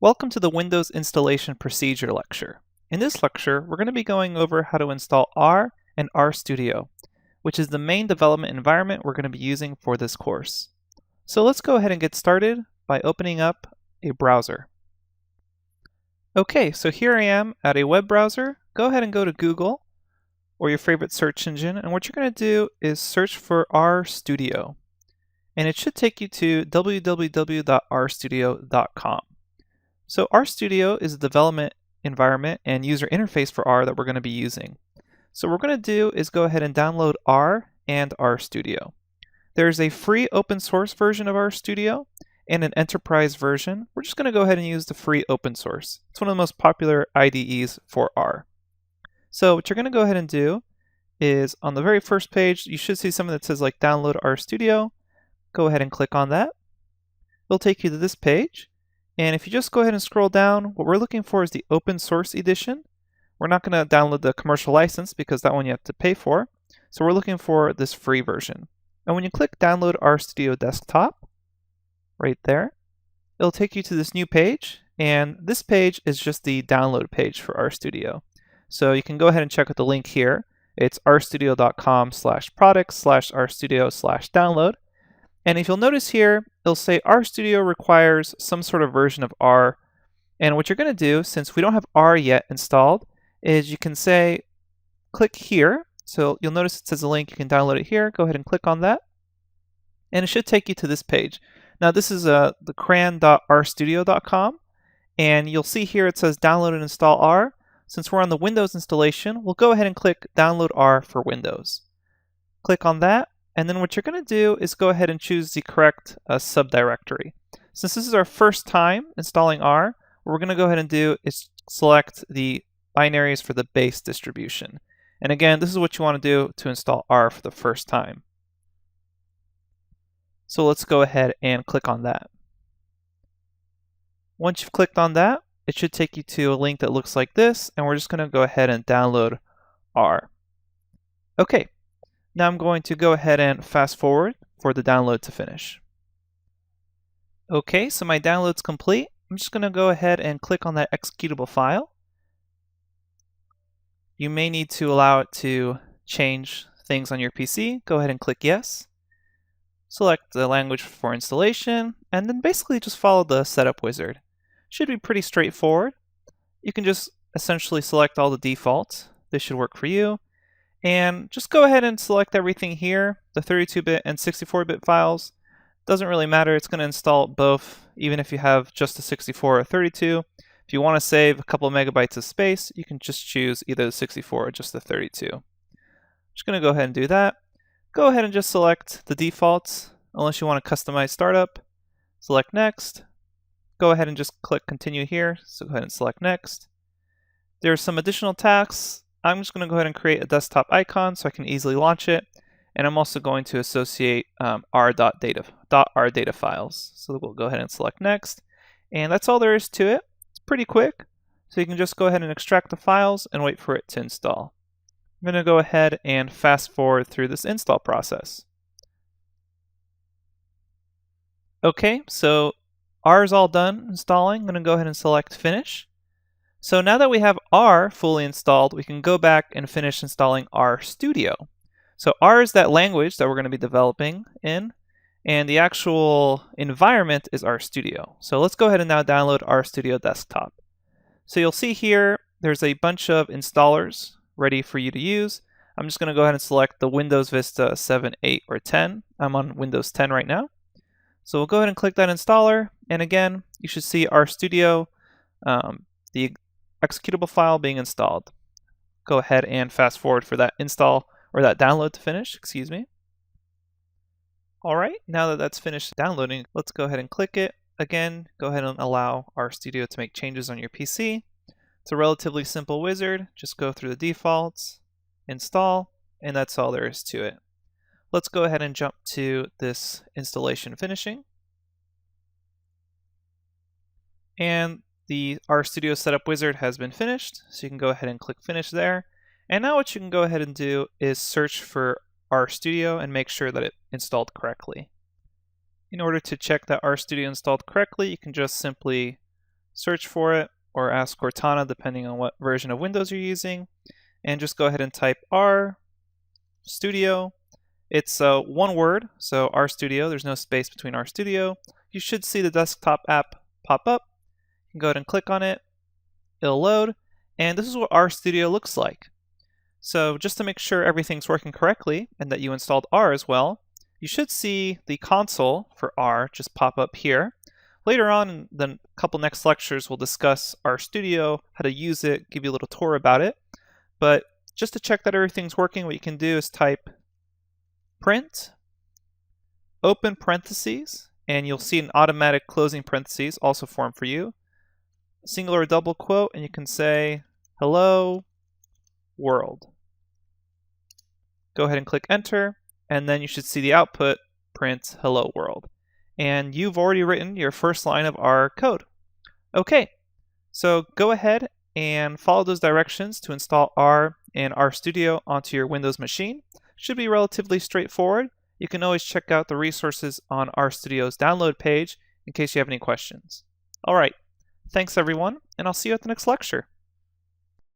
Welcome to the Windows Installation Procedure lecture. In this lecture, we're going to be going over how to install R and RStudio, which is the main development environment we're going to be using for this course. So let's go ahead and get started by opening up a browser. Okay, so here I am at a web browser. Go ahead and go to Google or your favorite search engine, and what you're going to do is search for RStudio. And it should take you to www.rstudio.com. So RStudio is the development environment and user interface for R that we're going to be using. So what we're going to do is go ahead and download R and RStudio. There's a free open source version of RStudio and an enterprise version. We're just going to go ahead and use the free open source. It's one of the most popular IDEs for R. So what you're going to go ahead and do is on the very first page, you should see something that says like download RStudio. Go ahead and click on that. It'll take you to this page. And if you just go ahead and scroll down, what we're looking for is the open source edition. We're not going to download the commercial license because that one you have to pay for. So we're looking for this free version. And when you click download RStudio desktop, right there, it'll take you to this new page. And this page is just the download page for RStudio. So you can go ahead and check out the link here. It's rstudio.com/products/rstudio/download. And if you'll notice here, it'll say RStudio requires some sort of version of R. And what you're going to do, since we don't have R yet installed, is you can say, click here. So you'll notice it says a link, you can download it here. Go ahead and click on that. And it should take you to this page. Now this is the cran.rstudio.com. And you'll see here it says download and install R. Since we're on the Windows installation, we'll go ahead and click download R for Windows. Click on that. And then what you're going to do is go ahead and choose the correct subdirectory. Since this is our first time installing R, what we're going to go ahead and do is select the binaries for the base distribution. And again, this is what you want to do to install R for the first time. So let's go ahead and click on that. Once you've clicked on that, it should take you to a link that looks like this, and we're just going to go ahead and download R. Okay. Now I'm going to go ahead and fast forward for the download to finish. Okay, so my download's complete. I'm just going to go ahead and click on that executable file. You may need to allow it to change things on your PC. Go ahead and click yes. Select the language for installation, and then basically just follow the setup wizard. Should be pretty straightforward. You can just essentially select all the defaults. This should work for you. And just go ahead and select everything here, the 32-bit and 64-bit files. Doesn't really matter, it's going to install both, even if you have just the 64 or 32. If you want to save a couple of megabytes of space, you can just choose either the 64 or just the 32. I'm just going to go ahead and do that. Go ahead and just select the defaults, unless you want to customize startup. Select next. Go ahead and just click continue here, so go ahead and select next. There are some additional tasks. I'm just going to go ahead and create a desktop icon so I can easily launch it. And I'm also going to associate r.data files. So we'll go ahead and select next. And that's all there is to it. It's pretty quick. So you can just go ahead and extract the files and wait for it to install. I'm going to go ahead and fast forward through this install process. Okay, so R is all done installing. I'm going to go ahead and select finish. So now that we have R fully installed, we can go back and finish installing RStudio. So R is that language that we're going to be developing in, and the actual environment is RStudio. So let's go ahead and now download RStudio Desktop. So you'll see here, there's a bunch of installers ready for you to use. I'm just going to go ahead and select the Windows Vista 7, 8, or 10. I'm on Windows 10 right now. So we'll go ahead and click that installer, and again, you should see RStudio, the executable file being installed. Go ahead and fast forward for that install or that download to finish, excuse me. All right, now that that's finished downloading, let's go ahead and click it. Again, go ahead and allow RStudio to make changes on your PC. It's a relatively simple wizard. Just go through the defaults, install, and that's all there is to it. Let's go ahead and jump to this installation finishing. And the RStudio setup wizard has been finished, so you can go ahead and click finish there. And now what you can go ahead and do is search for RStudio and make sure that it installed correctly. In order to check that RStudio installed correctly, you can just simply search for it, or ask Cortana depending on what version of Windows you're using, and just go ahead and type R Studio. It's one word, so RStudio. There's no space between RStudio. You should see the desktop app pop up. You can go ahead and click on it. It'll load, and this is what RStudio looks like. So just to make sure everything's working correctly and that you installed R as well, you should see the console for R just pop up here. Later on in the couple next lectures, we'll discuss RStudio, how to use it, give you a little tour about it. But just to check that everything's working, what you can do is type print, open parentheses, and you'll see an automatic closing parentheses also formed for you. Single or double quote, and you can say, hello world. Go ahead and click enter, and then you should see the output, print hello world. And you've already written your first line of R code. Okay, so go ahead and follow those directions to install R and RStudio onto your Windows machine. Should be relatively straightforward. You can always check out the resources on RStudio's download page in case you have any questions. All right, thanks everyone, and I'll see you at the next lecture.